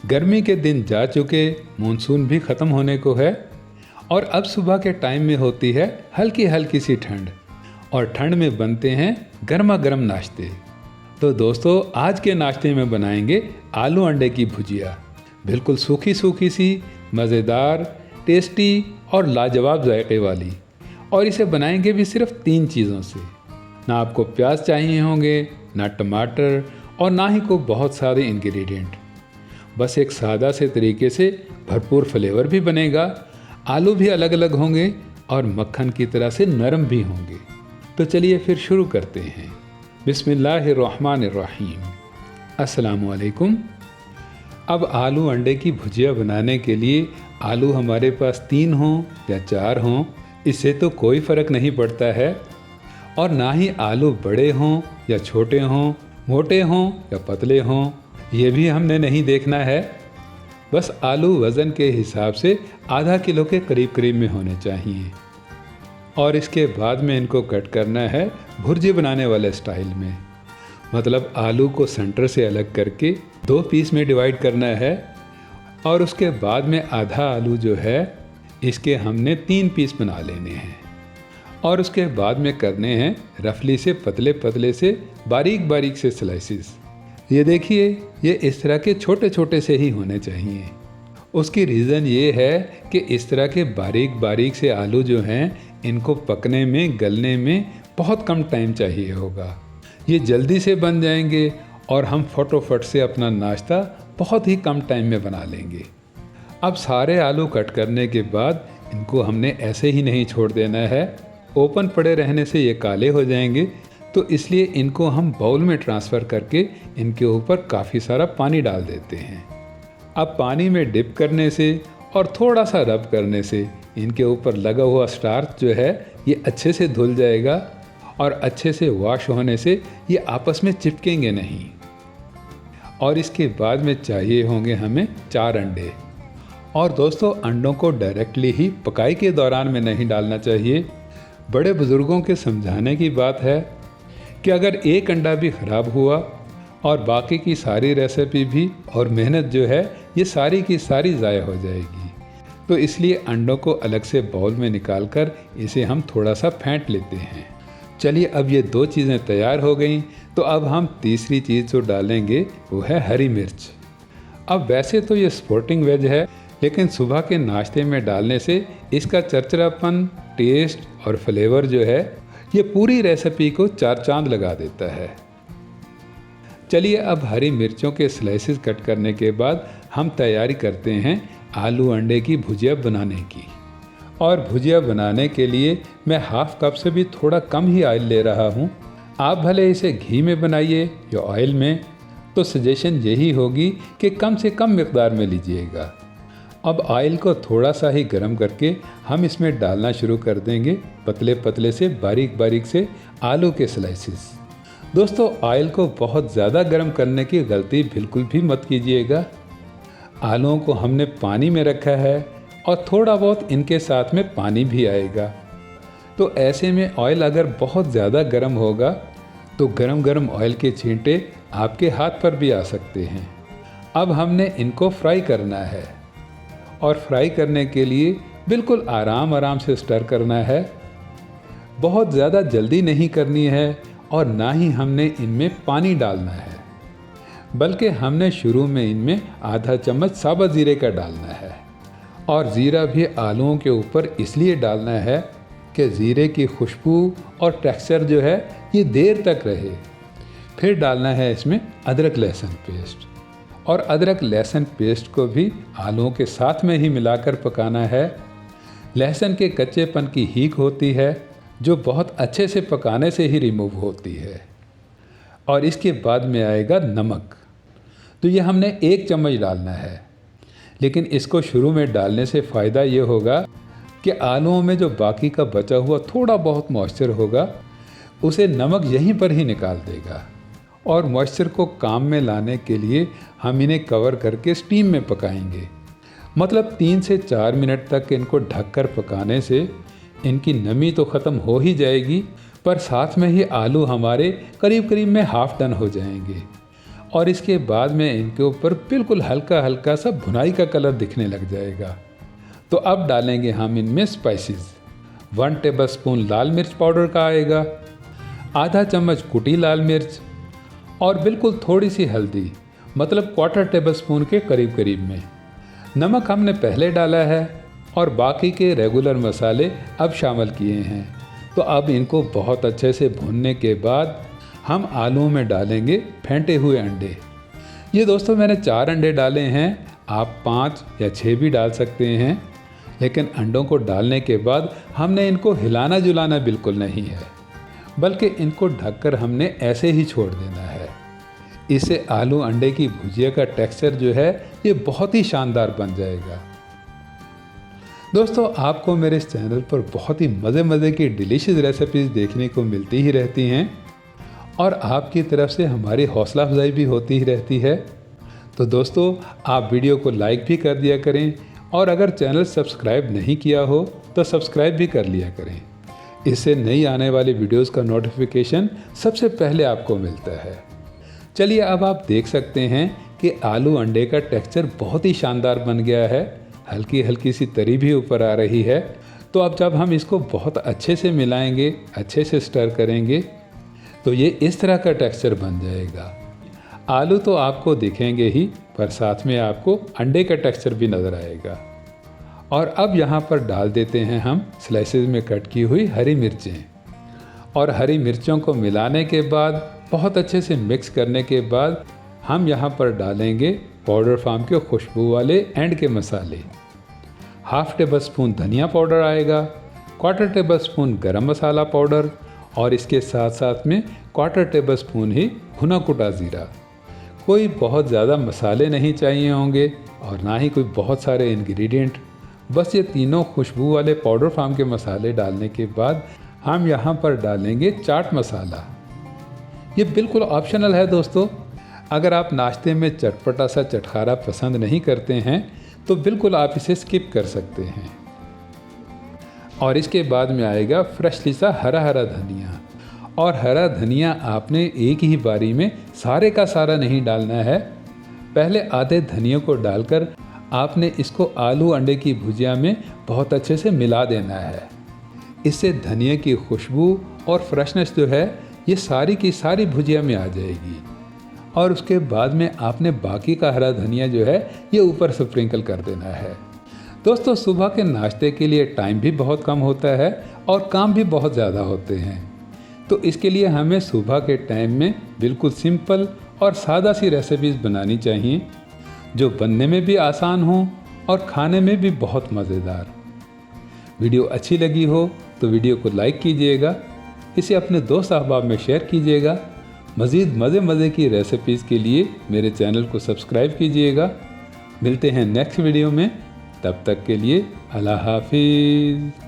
गर्मी के दिन जा चुके, मानसून भी ख़त्म होने को है और अब सुबह के टाइम में होती है हल्की हल्की सी ठंड और ठंड में बनते हैं गर्मा गर्म नाश्ते। तो दोस्तों, आज के नाश्ते में बनाएंगे आलू अंडे की भुजिया। बिल्कुल सूखी सूखी सी, मज़ेदार, टेस्टी और लाजवाब जायके वाली। और इसे बनाएंगे भी सिर्फ 3 चीज़ों से। ना आपको प्याज चाहिए होंगे, ना टमाटर और ना ही कोई बहुत सारे इंग्रेडिएंट। बस एक सादा से तरीके से भरपूर फ्लेवर भी बनेगा, आलू भी अलग अलग होंगे और मक्खन की तरह से नरम भी होंगे। तो चलिए फिर शुरू करते हैं। बिस्मिल्लाहिर्रहमानिर्रहीम। अस्सलामु अलैकुम। अब आलू अंडे की भुजिया बनाने के लिए आलू हमारे पास 3 हों या 4 हों, इससे तो कोई फ़र्क नहीं पड़ता है। और ना ही आलू बड़े हों या छोटे हों, मोटे हों या पतले हों, ये भी हमने नहीं देखना है। बस आलू वज़न के हिसाब से आधा किलो के करीब करीब में होने चाहिए। और इसके बाद में इनको कट करना है भुर्जी बनाने वाले स्टाइल में। मतलब आलू को सेंटर से अलग करके 2 पीस में डिवाइड करना है और उसके बाद में आधा आलू जो है इसके हमने 3 पीस बना लेने हैं। और उसके बाद में करने हैं रफली से पतले पतले से बारीक बारीक से स्लाइसिस। ये देखिए, ये इस तरह के छोटे छोटे से ही होने चाहिए। उसकी रीज़न ये है कि इस तरह के बारीक बारीक से आलू जो हैं, इनको पकने में, गलने में बहुत कम टाइम चाहिए होगा। ये जल्दी से बन जाएंगे और हम फटोफट से अपना नाश्ता बहुत ही कम टाइम में बना लेंगे। अब सारे आलू कट करने के बाद इनको हमने ऐसे ही नहीं छोड़ देना है। ओपन पड़े रहने से ये काले हो जाएंगे, तो इसलिए इनको हम बाउल में ट्रांसफ़र करके इनके ऊपर काफ़ी सारा पानी डाल देते हैं। अब पानी में डिप करने से और थोड़ा सा रब करने से इनके ऊपर लगा हुआ स्टार्च जो है ये अच्छे से धुल जाएगा और अच्छे से वॉश होने से ये आपस में चिपकेंगे नहीं। और इसके बाद में चाहिए होंगे हमें 4 अंडे। और दोस्तों, अंडों को डायरेक्टली ही पकाई के दौरान में नहीं डालना चाहिए। बड़े बुज़ुर्गों के समझाने की बात है कि अगर एक अंडा भी ख़राब हुआ और बाकी की सारी रेसिपी भी और मेहनत जो है ये सारी की सारी ज़ाया हो जाएगी। तो इसलिए अंडों को अलग से बाउल में निकाल कर इसे हम थोड़ा सा फेंट लेते हैं। चलिए, अब ये 2 चीज़ें तैयार हो गई, तो अब हम तीसरी चीज़ जो डालेंगे वो है हरी मिर्च। अब वैसे तो ये स्पोर्टिंग वेज है, लेकिन सुबह के नाश्ते में डालने से इसका चरचरापन, टेस्ट और फ्लेवर जो है ये पूरी रेसिपी को 4 चांद लगा देता है। चलिए, अब हरी मिर्चों के स्लाइसेस कट करने के बाद हम तैयारी करते हैं आलू अंडे की भुजिया बनाने की। और भुजिया बनाने के लिए मैं हाफ कप से भी थोड़ा कम ही ऑयल ले रहा हूँ। आप भले इसे घी में बनाइए या ऑयल में, तो सजेशन यही होगी कि कम से कम मिकदार में लीजिएगा। अब ऑयल को थोड़ा सा ही गर्म करके हम इसमें डालना शुरू कर देंगे पतले पतले से बारीक बारीक से आलू के स्लाइसिस। दोस्तों, ऑयल को बहुत ज़्यादा गर्म करने की गलती बिल्कुल भी मत कीजिएगा। आलूओं को हमने पानी में रखा है और थोड़ा बहुत इनके साथ में पानी भी आएगा। तो ऐसे में ऑयल अगर बहुत ज़्यादा गर्म होगा तो गरम गरम ऑयल के छींटे आपके हाथ पर भी आ सकते हैं। अब हमने इनको फ्राई करना है और फ्राई करने के लिए बिल्कुल आराम आराम से स्टर करना है। बहुत ज़्यादा जल्दी नहीं करनी है और ना ही हमने इनमें पानी डालना है, बल्कि हमने शुरू में इनमें आधा चम्मच साबुत ज़ीरे का डालना है। और ज़ीरा भी आलूओं के ऊपर इसलिए डालना है कि ज़ीरे की खुशबू और टेक्सचर जो है ये देर तक रहे। फिर डालना है इसमें अदरक लहसुन पेस्ट, और अदरक लहसुन पेस्ट को भी आलूओं के साथ में ही मिलाकर पकाना है। लहसुन के कच्चेपन की हीक होती है जो बहुत अच्छे से पकाने से ही रिमूव होती है। और इसके बाद में आएगा नमक। तो ये हमने 1 चम्मच डालना है, लेकिन इसको शुरू में डालने से फ़ायदा ये होगा कि आलूओं में जो बाकी का बचा हुआ थोड़ा बहुत मॉइस्चर होगा उसे नमक यहीं पर ही निकाल देगा। और मॉइस्चर को काम में लाने के लिए हम इन्हें कवर करके स्टीम में पकाएंगे। मतलब 3 से 4 मिनट तक इनको ढककर पकाने से इनकी नमी तो ख़त्म हो ही जाएगी, पर साथ में ही आलू हमारे करीब करीब में हाफ डन हो जाएंगे। और इसके बाद में इनके ऊपर बिल्कुल हल्का हल्का सा भुनाई का कलर दिखने लग जाएगा। तो अब डालेंगे हम इनमें स्पाइसेस। 1 टेबलस्पून लाल मिर्च पाउडर का आएगा, आधा चम्मच कुटी लाल मिर्च और बिल्कुल थोड़ी सी हल्दी, मतलब 1/4 टेबलस्पून के करीब करीब में। नमक हमने पहले डाला है और बाकी के रेगुलर मसाले अब शामिल किए हैं। तो अब इनको बहुत अच्छे से भूनने के बाद हम आलूओं में डालेंगे फेंटे हुए अंडे। ये दोस्तों मैंने 4 अंडे डाले हैं, आप 5 या 6 भी डाल सकते हैं, लेकिन अंडों को डालने के बाद हमने इनको हिलाना जुलाना बिल्कुल नहीं है, बल्कि इनको ढककर हमने ऐसे ही छोड़ देना है। इससे आलू अंडे की भुजिया का टेक्सचर जो है ये बहुत ही शानदार बन जाएगा। दोस्तों आपको मेरे इस चैनल पर बहुत ही मज़े की डिलीशियस रेसिपीज़ देखने को मिलती ही रहती हैं और आपकी तरफ से हमारी हौसला अफजाई भी होती ही रहती है। तो दोस्तों आप वीडियो को लाइक भी कर दिया करें और अगर चैनल सब्सक्राइब नहीं किया हो तो सब्सक्राइब भी कर लिया करें। इससे नई आने वाली वीडियोस का नोटिफिकेशन सबसे पहले आपको मिलता है। चलिए अब आप देख सकते हैं कि आलू अंडे का टेक्सचर बहुत ही शानदार बन गया है, हल्की हल्की सी तरी भी ऊपर आ रही है। तो अब जब हम इसको बहुत अच्छे से मिलाएंगे, अच्छे से स्टर करेंगे, तो ये इस तरह का टेक्सचर बन जाएगा। आलू तो आपको दिखेंगे ही, पर साथ में आपको अंडे का टेक्सचर भी नज़र आएगा। और अब यहाँ पर डाल देते हैं हम स्लाइसेस में कट की हुई हरी मिर्चें, और हरी मिर्चों को मिलाने के बाद बहुत अच्छे से मिक्स करने के बाद हम यहाँ पर डालेंगे पाउडर फार्म के खुशबू वाले एंड के मसाले। 1/2 टेबलस्पून धनिया पाउडर आएगा, 1/4 टेबलस्पून गरम मसाला पाउडर और इसके साथ साथ में 1/4 टेबलस्पून ही भुना कुटा ज़ीरा। कोई बहुत ज़्यादा मसाले नहीं चाहिए होंगे और ना ही कोई बहुत सारे इंग्रेडिएंट, बस ये तीनों खुशबू वाले पाउडर फार्म के मसाले डालने के बाद हम यहाँ पर डालेंगे चाट मसाला। ये बिल्कुल ऑप्शनल है दोस्तों, अगर आप नाश्ते में चटपटा सा चटखारा पसंद नहीं करते हैं तो बिल्कुल आप इसे स्किप कर सकते हैं। और इसके बाद में आएगा फ्रेशली सा हरा धनिया, और हरा धनिया आपने एक ही बारी में सारे का सारा नहीं डालना है। पहले आधे धनिया को डालकर आपने इसको आलू अंडे की भुजिया में बहुत अच्छे से मिला देना है। इससे धनिया की खुशबू और फ्रेशनेस जो है ये सारी की सारी भुजिया में आ जाएगी। और उसके बाद में आपने बाकी का हरा धनिया जो है ये ऊपर से स्प्रिंकल कर देना है। दोस्तों सुबह के नाश्ते के लिए टाइम भी बहुत कम होता है और काम भी बहुत ज़्यादा होते हैं, तो इसके लिए हमें सुबह के टाइम में बिल्कुल सिंपल और सादा सी रेसिपीज़ बनानी चाहिए, जो बनने में भी आसान हो और खाने में भी बहुत मज़ेदार। वीडियो अच्छी लगी हो तो वीडियो को लाइक कीजिएगा, इसे अपने दोस्त अहबाब में शेयर कीजिएगा। मज़ीद मज़े की रेसिपीज़ के लिए मेरे चैनल को सब्सक्राइब कीजिएगा। मिलते हैं नेक्स्ट वीडियो में, तब तक के लिए अल्लाह हाफिज़।